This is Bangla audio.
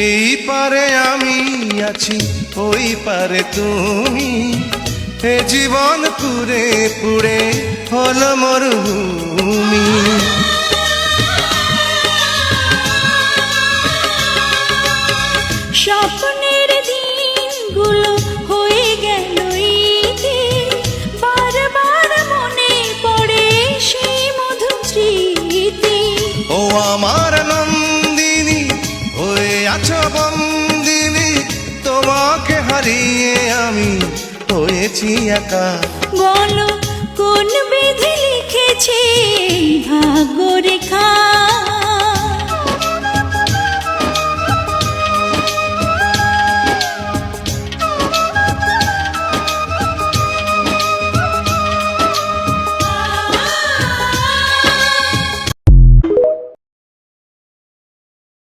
এই পারে আমি আছি, ওই পারে তুমি, এ জীবন পুরে পুরে হলো মরুভূমি। স্বপ্নের দিনগুলো হয়ে গেল ইতি, বারবার মনে পড়ে সেই মধুর স্মৃতি। ও আমার নন্দিনী, হয়ে আছো বন্দিনী, তোমাকে হারিয়ে আমি হয়েছি একা। বলো কোন বিধি লিখেছে ভাগ্য রেখা।